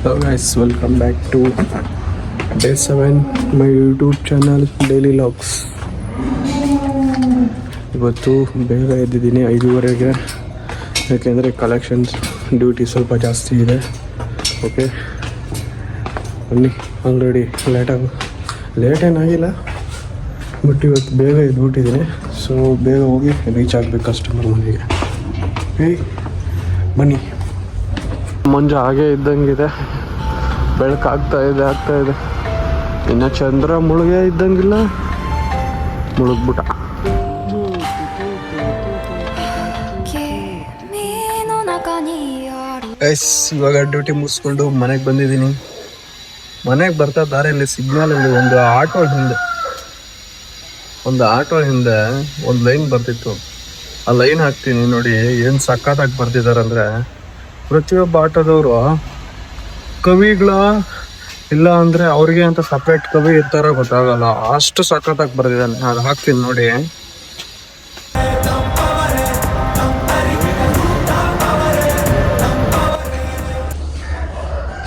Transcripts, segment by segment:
Hello guys, welcome back to day 7 my YouTube channel Daily Logs. ಇವತ್ತು ಬೇಗ ಎದ್ದಿದ್ದೀನಿ 5:30ಗೆ, ಯಾಕೆಂದರೆ collections duty ಸ್ವಲ್ಪ ಜಾಸ್ತಿ ಇದೆ. ಓಕೆ ಬನ್ನಿ, ಆಲ್ರೆಡಿ ಲೇಟೇನಾಗಿಲ್ಲ, ಬಟ್ ಇವತ್ತು ಬೇಗ ಎದ್ಬಿಟ್ಟಿದ್ದೀನಿ. ಸೊ ಬೇಗ ಹೋಗಿ ರೀಚ್ ಆಗಬೇಕು ಕಸ್ಟಮರ್ ಮನೆಗೆ. ಬನ್ನಿ. ಮುಂಜೆ ಹಾಗೆ ಇದ್ದಂಗಿದೆ, ಬೆಳಕು ಆಗ್ತಾ ಇದೆ. ಇನ್ನು ಚಂದ್ರ ಮುಳುಗೆ ಇದ್ದಂಗಿಲ್ಲ, ಮುಳುಗ್ಬಿಟ್ಟ. ಇವಾಗ ಡ್ಯೂಟಿ ಮುಗಿಸ್ಕೊಂಡು ಮನೆಗೆ ಬಂದಿದ್ದೀನಿ. ಮನೆಗೆ ಬರ್ತಾ ದಾರಿಯಲ್ಲಿ ಸಿಗ್ನಲಲ್ಲಿ ಒಂದು ಆಟೋ ಹಿಂದೆ ಒಂದು ಲೈನ್ ಬರ್ತಿತ್ತು. ಆ ಲೈನ್ ಹಾಕ್ತೀನಿ ನೋಡಿ, ಏನು ಸಖತ್ತಾಗಿ ಬರ್ತಿದ್ದಾರೆ ಅಂದರೆ, ಪ್ರತಿಯೊಬ್ಬ ಆಟೋದವರು ಕವಿಗಳ ಇಲ್ಲ ಅಂದರೆ ಅವ್ರಿಗೆ ಅಂತ ಸಪ್ರೇಟ್ ಕವಿ ಇರ್ತಾರೋ ಗೊತ್ತಾಗಲ್ಲ, ಅಷ್ಟು ಸಖತ್ತಾಗಿ ಬರ್ತಿದ್ದಾನೆ. ಅದು ಹಾಕ್ತೀನಿ ನೋಡಿ.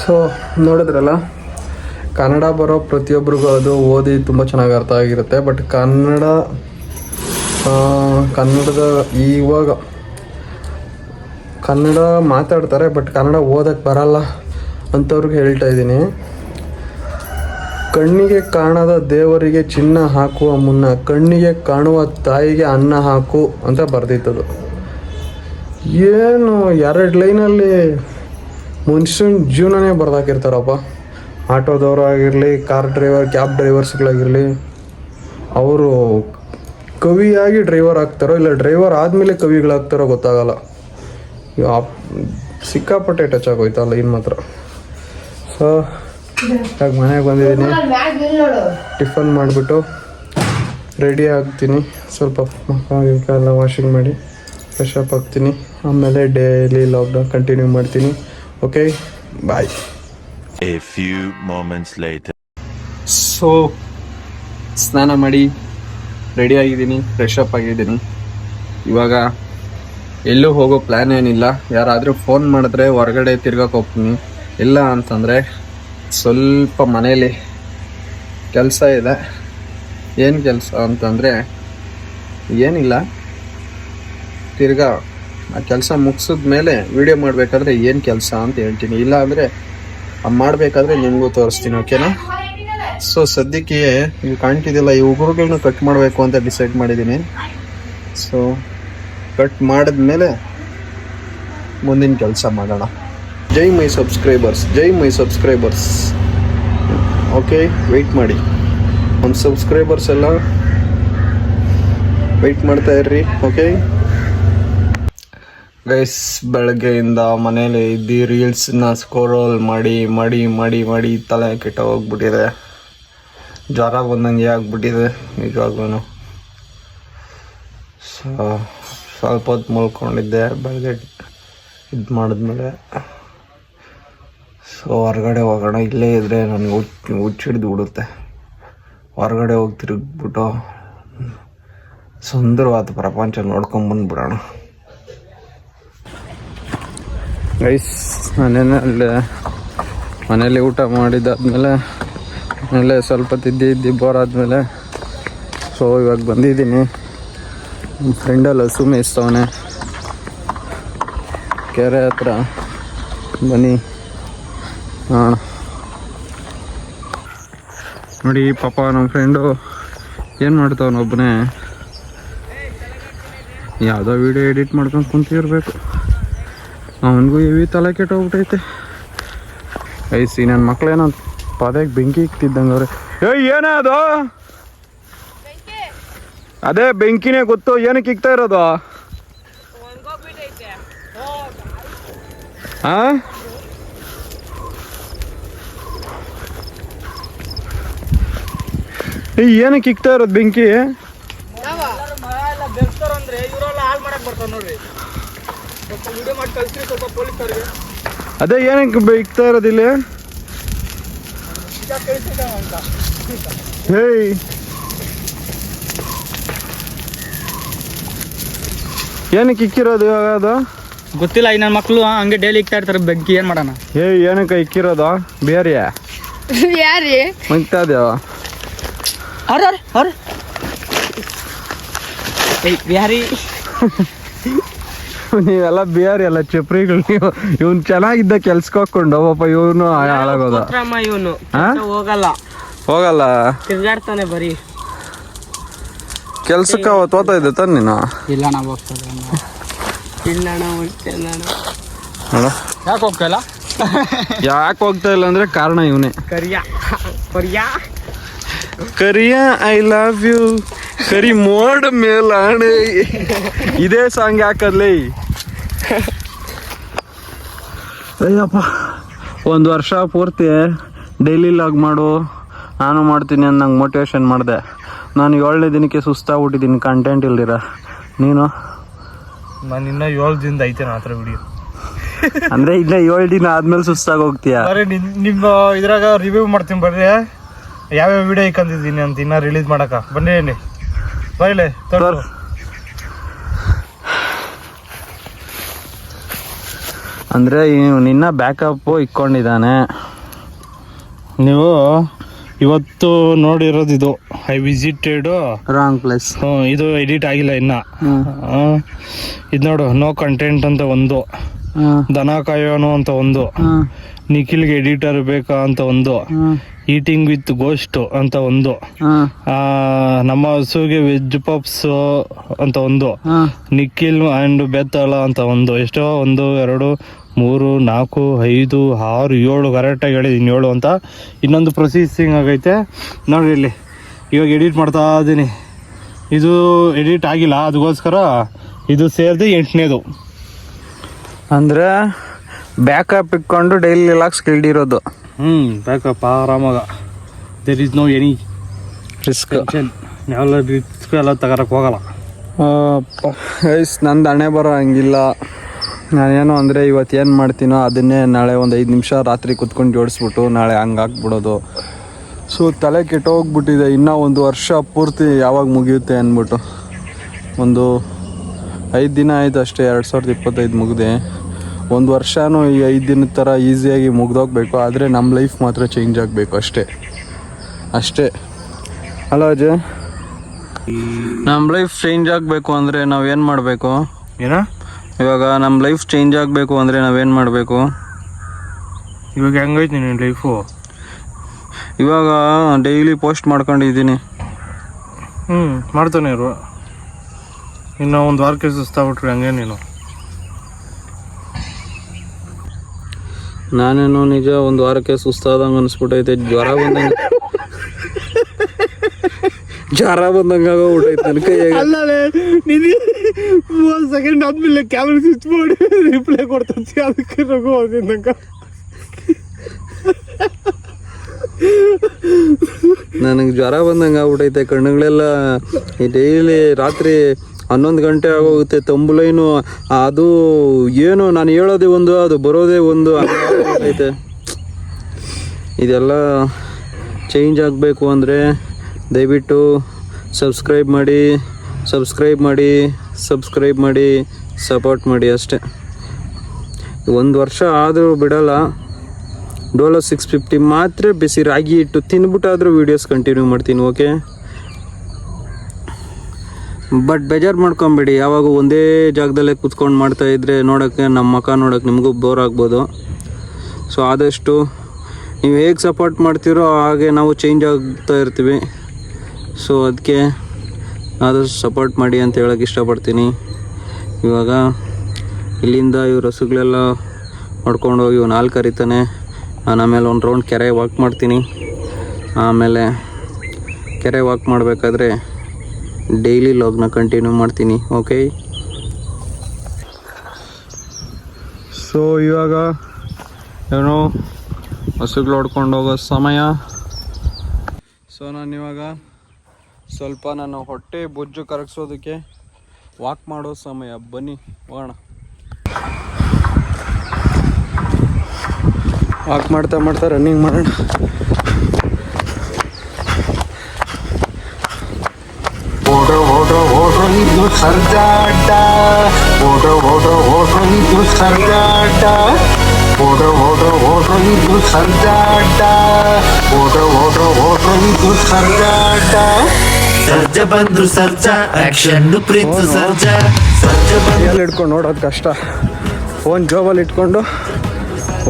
ಸೊ ನೋಡಿದ್ರಲ್ಲ, ಕನ್ನಡ ಬರೋ ಪ್ರತಿಯೊಬ್ಬರಿಗೂ ಅದು ಓದಿ ತುಂಬ ಚೆನ್ನಾಗಿ ಅರ್ಥ ಆಗಿರುತ್ತೆ. ಬಟ್ ಕನ್ನಡದ ಇವಾಗ ಕನ್ನಡ ಮಾತಾಡ್ತಾರೆ, ಬಟ್ ಕನ್ನಡ ಓದಕ್ಕೆ ಬರಲ್ಲ ಅಂಥವ್ರಿಗೆ ಹೇಳ್ತಾ ಇದ್ದೀನಿ. ಕಣ್ಣಿಗೆ ಕಾಣದ ದೇವರಿಗೆ ಚಿನ್ನ ಹಾಕುವ ಮುನ್ನ ಕಣ್ಣಿಗೆ ಕಾಣುವ ತಾಯಿಗೆ ಅನ್ನ ಹಾಕು ಅಂತ ಬರ್ದಿತ್ತದು. ಏನು 2 ಲೈನಲ್ಲಿ ಮನುಷ್ಯನ ಜೀವನನೇ ಬರ್ದಾಕಿರ್ತಾರಪ್ಪ. ಆಟೋದವರು ಆಗಿರಲಿ, ಕಾರ್ ಡ್ರೈವರ್, ಕ್ಯಾಬ್ ಡ್ರೈವರ್ಸ್ಗಳಾಗಿರಲಿ, ಅವರು ಕವಿಯಾಗಿ ಡ್ರೈವರ್ ಆಗ್ತಾರೋ ಇಲ್ಲ ಡ್ರೈವರ್ ಆದಮೇಲೆ ಕವಿಗಳಾಗ್ತಾರೋ ಗೊತ್ತಾಗಲ್ಲ. ಸಿಕ್ಕಾಪಟ್ಟೆ ಟಚ್ ಆಗೋಯ್ತಲ್ಲ ಇನ್ನು ಮಾತ್ರ. ಸೊ ಇವಾಗ ಮನೆಗೆ ಬಂದಿದ್ದೀನಿ, ಟಿಫನ್ ಮಾಡಿಬಿಟ್ಟು ರೆಡಿ ಆಗ್ತೀನಿ. ಸ್ವಲ್ಪ ಎಲ್ಲ ವಾಷಿಂಗ್ ಮಾಡಿ ಫ್ರೆಶ್ ಅಪ್ ಆಗ್ತೀನಿ. ಆಮೇಲೆ ಡೈಲಿ ಲಾಕ್ಡೌನ್ ಕಂಟಿನ್ಯೂ ಮಾಡ್ತೀನಿ. Okay, bye. A few moments later. So ಸ್ನಾನ ಮಾಡಿ ರೆಡಿ ಆಗಿದ್ದೀನಿ, ಫ್ರೆಶ್ ಅಪ್ ಆಗಿದ್ದೀನಿ. ಇವಾಗ ಎಲ್ಲೂ ಹೋಗೋ ಪ್ಲ್ಯಾನ್ ಏನಿಲ್ಲ. ಯಾರಾದರೂ ಫೋನ್ ಮಾಡಿದ್ರೆ ಹೊರಗಡೆ ತಿರ್ಗಕ್ಕೆ ಹೋಗ್ತೀನಿ, ಇಲ್ಲ ಅಂತಂದರೆ ಸ್ವಲ್ಪ ಮನೇಲಿ ಕೆಲಸ ಇದೆ. ಏನು ಕೆಲಸ ಅಂತಂದರೆ ಏನಿಲ್ಲ, ತಿರ್ಗಾ ಆ ಕೆಲಸ ಮುಗಿಸಿದ ಮೇಲೆ ವೀಡಿಯೋ ಮಾಡಬೇಕಾದ್ರೆ ಏನು ಕೆಲಸ ಅಂತ ಹೇಳ್ತೀನಿ, ಇಲ್ಲ ಅಂದರೆ ಮಾಡಬೇಕಾದ್ರೆ ನಿಮಗೂ ತೋರಿಸ್ತೀನಿ. ಓಕೆನಾ? ಸೊ ಸದ್ಯಕ್ಕೆ ನೀವು ಕಾಣ್ತಿದ್ದಿಲ್ಲ, ಈ ಉಗುರುಗಳನ್ನ ಕಟ್ ಮಾಡಬೇಕು ಅಂತ ಡಿಸೈಡ್ ಮಾಡಿದ್ದೀನಿ. ಸೊ ಕಟ್ ಮಾಡಿದ್ಮೇಲೆ ಮುಂದಿನ ಕೆಲಸ ಮಾಡೋಣ. ಜೈ ಮೈ ಸಬ್ಸ್ಕ್ರೈಬರ್ಸ್. ಓಕೆ, ವೆಯ್ಟ್ ಮಾಡಿ. ನಮ್ಮ ಸಬ್ಸ್ಕ್ರೈಬರ್ಸ್ ಎಲ್ಲ ವೆಯ್ಟ್ ಮಾಡ್ತಾ ಇರ್ರಿ. ಓಕೆ ಗೈಸ್, ಬೆಳಗ್ಗೆಯಿಂದ ಮನೇಲಿ ಇದ್ದು ರೀಲ್ಸ್ನ ಸ್ಕ್ರೋಲ್ ಮಾಡಿ ತಲೆ ಕೆಟ್ಟ ಹೋಗ್ಬಿಟ್ಟಿದೆ. ಜ್ವರ ಬಂದಂಗೆ ಆಗ್ಬಿಟ್ಟಿದೆ ನಿಜವಾಗ್ಲೂ. ಸೊ ಸ್ವಲ್ಪ ಹೊತ್ತು ಮಲ್ಕೊಂಡಿದ್ದೆ ಬೆಳಗ್ಗೆ ಇದು ಮಾಡಿದ್ಮೇಲೆ. ಸೊ ಹೊರಗಡೆ ಹೋಗೋಣ, ಇಲ್ಲೇ ಇದ್ದರೆ ನನಗೆ ಹುಚ್ಚಿಡ್ದು ಬಿಡುತ್ತೆ. ಹೊರಗಡೆ ಹೋಗಿ ತಿರುಗಿಬಿಟ್ಟು ಸುಂದರವಾದ ಪ್ರಪಂಚ ನೋಡ್ಕೊಂಬಂದ್ಬಿಡೋಣ. ಗೈಸ್, ಮನೇಲಿ ಊಟ ಮಾಡಿದ್ದಾದ್ಮೇಲೆ ಮನೇಲೆ ಸ್ವಲ್ಪ ತಿದ್ದಿ ಬೋರ್ ಆದಮೇಲೆ ಸೊ ಇವಾಗ ಬಂದಿದ್ದೀನಿ. ನಮ್ಮ ಫ್ರೆಂಡಲ್ಲಿ ಹಸು ಮೇಯಿಸ್ತವನೆ ಕೆರೆ ಹತ್ರ. ಬನ್ನಿ ನೋಡಿ ಪಾಪ, ನಮ್ಮ ಫ್ರೆಂಡು ಏನು ಮಾಡ್ತಾವನೊಬ್ಬನೇ, ಯಾವುದೋ ವಿಡಿಯೋ ಎಡಿಟ್ ಮಾಡ್ಕೊಂಡು ಕುಂತಿರ್ಬೇಕು. ಅವನಿಗೂ ಹೆವಿ ತಲೆ ಕೆಟ್ಟೋಗ್ಬಿಟ್ಟೈತೆ. ಐಸಿ ನನ್ನ ಮಕ್ಳೇನೋ ಪದಕ್ಕೆ ಬೆಂಕಿ ಇಕ್ತಿದ್ದಂಗೆ ಅವ್ರೆ. ಏನೇ ಅದು? ಅದೇ ಬೆಂಕಿನೇ ಗೊತ್ತು, ಏನಕ್ಕೆ ಇಕ್ತಾ ಇರೋದು? ಹಾಂ, ಏನಕ್ಕೆ ಇಕ್ತಾ ಇರೋದು ಬೆಂಕಿ? ಅದೇ ಏನಕ್ಕೆ ಇಕ್ತಾ ಇರೋದಿಲ್ಲ? ಹೇಯ್, ಏನಕ್ಕೆ ಇಕ್ಕಿರೋದು ಇವಾಗ? ಅದು ಗೊತ್ತಿಲ್ಲ ಈ ನನ್ನ ಮಕ್ಕಳು ಹಂಗೆ ಡೈಲಿ ಇಕ್ತಾ ಇರ್ತಾರೆ ಬೆಗ್ಗಿ ಏನು ಮಾಡೋಣ. ಏನಕ್ಕೆ ಇಕ್ಕಿರೋದು ಬೇರೆ ಯಾರೇ ಮಂಗ್ತಾದ್ಯಾವ ಬಿಹಾರಿ ನೀವೆಲ್ಲ ಬೇರೆ ಎಲ್ಲ ಚಪ್ರಿಗಳು ನೀವು. ಇವ್ನು ಚೆನ್ನಾಗಿದ್ದ ಕೆಲ್ಸಕ್ಕೆ ಹೋಗ್ಕೊಂಡು ಪಾಪ ಇವನು ಹಾಳಾಗೋದ. ಇವನು ಹೋಗಲ್ಲ ತಿರ್ಗಾಡ್ತಾನೆ ಬರೀ ಕೆಲ್ಸಕ್ಕೆ ಅವತ್ತು ಹೋಗ್ತಾ ಇದ್ದೆ ತಾನೆ ನೀನು? ಇಲ್ಲ ನಾವು ಹೋಗ್ತದೆ ಇಲ್ಲ ನೋಡು ಯಾಕೆ ಹೋಗ್ತಾಯಿಲ್ಲ ಯಾಕೆ ಹೋಗ್ತಾ ಇಲ್ಲ ಅಂದ್ರೆ ಕಾರಣ ಇವನೇ. ಕರಿಯ ಐ ಲವ್ ಯು ಕರಿ ಮೋಡ ಮೇಲಾಣೆ ಇದೇ ಸಾಂಗ್ ಯಾಕದ್ಲೇ. ಅಯ್ಯಪ್ಪ 1 ವರ್ಷ ಪೂರ್ತಿ ಡೈಲಿ ಲಾಗ್ ಮಾಡು ನಾನು ಮಾಡ್ತೀನಿ ಅಂತ ನಂಗೆ ಮೋಟಿವೇಶನ್ ಮಾಡಿದೆ. ನಾನು 7ನೇ ದಿನಕ್ಕೆ ಸುಸ್ತಾಗ್ಬಿಟ್ಟಿದ್ದೀನಿ ಕಂಟೆಂಟ್ ಇಲ್ದಿರ. ನೀನು? ನಾನು ಇನ್ನೂ 7 ದಿನದ ಐತೆ ನನ್ನ ಹತ್ರ ವಿಡಿಯೋ. ಅಂದರೆ ಇಲ್ಲ 7 ದಿನ ಆದ್ಮೇಲೆ ಸುಸ್ತಾಗಿ ಹೋಗ್ತೀಯ. ಬರೀ ನಿಮ್ಮ ಇದ್ರಾಗ ರಿವ್ಯೂ ಮಾಡ್ತೀನಿ ಬರ್ರಿ ಯಾವ್ಯಾವ ವಿಡಿಯೋ ಇಕ್ಕಂದಿದ್ದೀನಿ ಅಂತ ಇನ್ನೂ ರಿಲೀಸ್ ಮಾಡಕ ಬನ್ನಿ ಬರಲಿ ತೋರ್. ಅಂದರೆ ನಿನ್ನ ಬ್ಯಾಕಪ್ಪು ಇಕ್ಕೊಂಡಿದ್ದಾನೆ. ನೀವು ಇವತ್ತು ನೋಡಿರೋದು ಇದು ಐ ವಿಸಿಟೆಡ್ ರಾಂಗ್ ಪ್ಲೇಸ್. ಇದು ಎಡಿಟ್ ಆಗಿಲ್ಲ ಇನ್ನ. ಇದು ನೋಡು ನೋ ಕಂಟೆಂಟ್ ಅಂತ ಒಂದು, ದನ ಕಾಯೋನು ಅಂತ ಒಂದು, ನಿಖಿಲ್ಗೆ ಎಡಿಟರ್ ಬೇಕಾ ಅಂತ ಒಂದು, ಈಟಿಂಗ್ ವಿತ್ ಗೋಸ್ಟ್ ಅಂತ ಒಂದು, ನಮ್ಮ ಹಸುಗೆ ವೆಜ್ ಪಪ್ಸ್ ಅಂತ ಒಂದು, ನಿಖಿಲ್ ಅಂಡ್ ಬೆತ್ತಳ ಅಂತ ಒಂದು. ಎಷ್ಟೋ 1 2 3 4 5 6 7 ಕರೆಕ್ಟಾಗಿ ಹೇಳಿದ್ದೀನಿ 7 ಅಂತ. ಇನ್ನೊಂದು ಪ್ರೊಸೆಸಿಂಗ್ ಆಗೈತೆ ನೋಡಿ ಇಲ್ಲಿ. ಇವಾಗ ಎಡಿಟ್ ಮಾಡ್ತಾ ಇದ್ದೀನಿ. ಇದು ಎಡಿಟ್ ಆಗಿಲ್ಲ, ಅದಕ್ಕೋಸ್ಕರ ಇದು ಸೇರಿದೆ 8ನೇದು. ಅಂದರೆ ಬ್ಯಾಕಪ್ ಇಟ್ಕೊಂಡು ಡೈಲಿ ಲಾಕ್ಸ್ ಇರೋದು. ಬ್ಯಾಕಪ್ ಆರಾಮಾಗ. There is no any risk. ಯಾವೆಲ್ಲ ರಿಸ್ಕ್ ಎಲ್ಲ ತಗೋರಕ್ಕೆ ಹೋಗಲ್ಲ. ನಂದು ಹಣೆ ಬರೋ ಹಂಗಿಲ್ಲ. ನಾನೇನು ಅಂದರೆ ಇವತ್ತು ಏನು ಮಾಡ್ತೀನೋ ಅದನ್ನೇ ನಾಳೆ ಒಂದು 5 ನಿಮಿಷ ರಾತ್ರಿ ಕುತ್ಕೊಂಡು ಜೋಡಿಸ್ಬಿಟ್ಟು ನಾಳೆ ಹಂಗೆ ಹಾಕ್ಬಿಡೋದು. ಸೊ ತಲೆ ಕೆಟ್ಟೋಗ್ಬಿಟ್ಟಿದೆ. ಇನ್ನೂ 1 ವರ್ಷ ಪೂರ್ತಿ ಯಾವಾಗ ಮುಗಿಯುತ್ತೆ ಅಂದ್ಬಿಟ್ಟು. ಒಂದು 5 ದಿನ ಆಯಿತು ಅಷ್ಟೇ. 2025 ಮುಗಿದೆ. 1 ವರ್ಷನೂ ಈ 5 ದಿನದ ಥರ ಈಸಿಯಾಗಿ ಮುಗ್ದೋಗ್ಬೇಕು. ಆದರೆ ನಮ್ಮ ಲೈಫ್ ಮಾತ್ರ ಚೇಂಜ್ ಆಗಬೇಕು ಅಷ್ಟೇ ಅಲ್ಲ ಅಜಯ್? ನಮ್ಮ ಲೈಫ್ ಚೇಂಜ್ ಆಗಬೇಕು ಅಂದರೆ ನಾವೇನು ಮಾಡಬೇಕು? ಏನೋ ಇವಾಗ ನಮ್ಮ ಲೈಫ್ ಚೇಂಜ್ ಆಗಬೇಕು ಅಂದರೆ ನಾವೇನು ಮಾಡಬೇಕು? ಇವಾಗ ಹೆಂಗೈತೆ ನಿನ್ನ ಲೈಫು? ಇವಾಗ ಡೈಲಿ ಪೋಸ್ಟ್ ಮಾಡ್ಕೊಂಡಿದ್ದೀನಿ. ಮಾಡ್ತಾನೆ ಇರು. ಇನ್ನು 1 ವಾರಕ್ಕೆ ಸುಸ್ತಾಗ್ಬಿಟ್ರಿ ಹಂಗೆ ನೀನು. ನಾನೇನು ನಿಜ 1 ವಾರಕ್ಕೆ ಸುಸ್ತಾದಂಗೆ ಅನಿಸ್ಬಿಟ್ಟೈತೆ. ಜ್ವರ ಬಂದಂಗೆ ಆಗೋಗ್ಬಿಟ್ಟೈತೆ ನನ್ನ ಕೈಯಾಗ. ಅಲ್ಲೇ ನೀನು 30 ಸೆಕೆಂಡ್ ಆದ್ಮೇಲೆ ಕ್ಯಾಮ್ರಾ ಸ್ವಿಚ್ ಮಾಡಿ ರಿಪ್ಲೈ ಕೊಡ್ತಂತೆ. ಅದಕ್ಕೆ ನಗು ಹೋಗಿದ್ದಂಗ. ನನಗೆ ಜ್ವರ ಬಂದಂಗೆ ಆಗ್ಬಿಟ್ಟೈತೆ. ಕಣ್ಣುಗಳೆಲ್ಲ ಡೈಲಿ ರಾತ್ರಿ 11 ಗಂಟೆ ಆಗೋಗುತ್ತೆ. ತಂಬುಲೈನು ಅದು ಏನು ನಾನು ಹೇಳೋದೇ ಒಂದು, ಅದು ಬರೋದೇ ಒಂದು ಐತೆ. ಇದೆಲ್ಲ ಚೇಂಜ್ ಆಗಬೇಕು ಅಂದರೆ ದಯವಿಟ್ಟು ಸಬ್ಸ್ಕ್ರೈಬ್ ಮಾಡಿ ಸಪೋರ್ಟ್ ಮಾಡಿ ಅಷ್ಟೇ. 1 ವರ್ಷ ಆದರೂ ಬಿಡಲ್ಲ. ಡೋಲೋ 650 ಮಾತ್ರ ಬಿಸಿ ರಾಗಿ ಇಟ್ಟು ತಿಂದ್ಬಿಟ್ಟಾದರೂ ವೀಡಿಯೋಸ್ ಕಂಟಿನ್ಯೂ ಮಾಡ್ತೀನಿ. ಓಕೆ, ಬಟ್ ಬೇಜಾರು ಮಾಡ್ಕೊಬೇಡಿ. ಯಾವಾಗ ಒಂದೇ ಜಾಗದಲ್ಲೇ ಕೂತ್ಕೊಂಡು ಮಾಡ್ತಾಯಿದ್ರೆ ನೋಡೋಕ್ಕೆ ನಮ್ಮ ಮುಖ ನೋಡೋಕ್ಕೆ ನಿಮಗೂ ಬೋರ್ ಆಗ್ಬೋದು. ಸೊ ಆದಷ್ಟು ನೀವು ಹೇಗೆ ಸಪೋರ್ಟ್ ಮಾಡ್ತೀರೋ ಹಾಗೆ ನಾವು ಚೇಂಜ್ ಆಗ್ತಾ ಇರ್ತೀವಿ. ಸೊ ಅದಕ್ಕೆ ಆದಷ್ಟು ಸಪೋರ್ಟ್ ಮಾಡಿ ಅಂತ ಹೇಳೋಕ್ಕೆ ಇಷ್ಟಪಡ್ತೀನಿ. ಇವಾಗ ಇಲ್ಲಿಂದ ಇವ್ರ ಹಸುಗಳೆಲ್ಲ ಹೊಡ್ಕೊಂಡೋಗಿ ಇವ್ನು ಹಾಲು ಕರಿತಾನೆ. ನಾನು ಆಮೇಲೆ 1 ರೌಂಡ್ ಕೆರೆ ವಾಕ್ ಮಾಡ್ತೀನಿ. ಆಮೇಲೆ ಕೆರೆ ವಾಕ್ ಮಾಡಬೇಕಾದ್ರೆ ಡೈಲಿ ಲಾಗ್ನ ಕಂಟಿನ್ಯೂ ಮಾಡ್ತೀನಿ. ಓಕೆ, ಸೊ ಇವಾಗ ಏನೋ ಹಸುಗಳು ಹೊಡ್ಕೊಂಡು ಹೋಗೋ ಸಮಯ. ಸೊ ನಾನಿವಾಗ ಸ್ವಲ್ಪ ನಾನು ಹೊಟ್ಟೆ ಬೊಜ್ಜು ಕರಗಿಸೋದಕ್ಕೆ ವಾಕ್ ಮಾಡೋ ಸಮಯ. ಬನ್ನಿ ಹೋಗೋಣ. ವಾಕ್ ಮಾಡ್ತಾ ಮಾಡ್ತಾ ರನ್ನಿಂಗ್ ಮಾಡೋಣ. ಓಡ್ರೋ ಇದು ಸರ್ಜಾಟ, ಓಟೋ ಓಟೋ ಓಟೋ ಇದು ಸರ್ಗಾಟ, ಓಟೋ ಓಟೋ ಓಟೋ ಇದು ಸರ್ಗಾಟ, ಓಟೋ ಓಟೋ ಓಟೋ ಇದು ಸರ್ಗಾಟ. ಸರ್ಜ ಬಂದ್ರು ಸರ್ಜ ಆಕ್ಷನ್ ಪ್ರೀತು ಸರ್ಜ ಸರ್ಜ ಬಂದ್ರು. ಎಲ್ಲಿ ಇಟ್ಕೊಂಡು ನೋಡೋದು ಕಷ್ಟ, ಫೋನ್ ಜೋಬಲ್ಲಿ ಇಟ್ಕೊಂಡು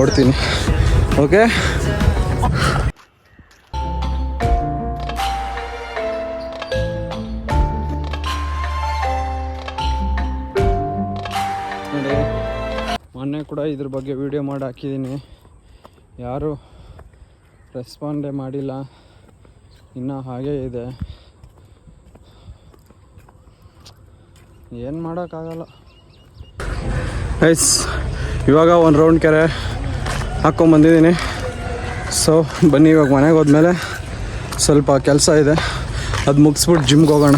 ಓಡ್ತೀನಿ. ಓಕೆ, ನೋಡಿ ಮೊನ್ನೆ ಕೂಡ ಇದ್ರ ಬಗ್ಗೆ ವಿಡಿಯೋ ಮಾಡಿ ಹಾಕಿದ್ದೀನಿ, ಯಾರೂ ರೆಸ್ಪಾಂಡೇ ಮಾಡಿಲ್ಲ, ಇನ್ನೂ ಹಾಗೇ ಇದೆ. ಏನು ಮಾಡೋಕ್ಕಾಗಲ್ಲ. ಐಸ್ ಇವಾಗ ಒಂದು ರೌಂಡ್ ಕೆರೆ ಹಾಕ್ಕೊಂಬಂದಿದ್ದೀನಿ. ಸೊ ಬನ್ನಿ ಇವಾಗ ಮನೆಗೆ ಹೋದ್ಮೇಲೆ ಸ್ವಲ್ಪ ಕೆಲಸ ಇದೆ, ಅದು ಮುಗಿಸ್ಬಿಟ್ಟು ಜಿಮ್ಗೆ ಹೋಗೋಣ.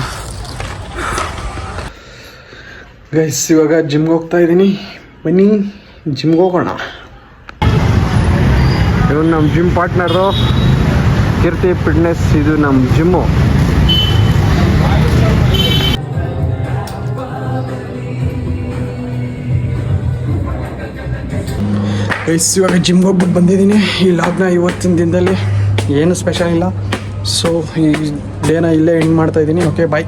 ಗೈಸ್ ಇವಾಗ ಜಿಮ್ಗೆ ಹೋಗ್ತಾ ಇದ್ದೀನಿ, ಬನ್ನಿ ಜಿಮ್ಗೆ ಹೋಗೋಣ. ಇವನು ನಮ್ಮ ಜಿಮ್ ಪಾರ್ಟ್ನರು ಕೀರ್ತಿ ಫಿಟ್ನೆಸ್, ಇದು ನಮ್ಮ ಜಿಮ್ಮು. ಗೈಸ್ ಇವಾಗ ಜಿಮ್ಗೆ ಹೋಗ್ಬಿಟ್ಟು ಬಂದಿದ್ದೀನಿ. ಈ ಲಾಗ್ನ ಇವತ್ತಿನ ದಿನದಲ್ಲಿ ಏನು ಸ್ಪೆಷಲ್ ಇಲ್ಲ, ಸೊ ಈ ಡೇನ ಇಲ್ಲೇ ಎಂಡ್ ಮಾಡ್ತಾಯಿದ್ದೀನಿ. ಓಕೆ ಬಾಯ್.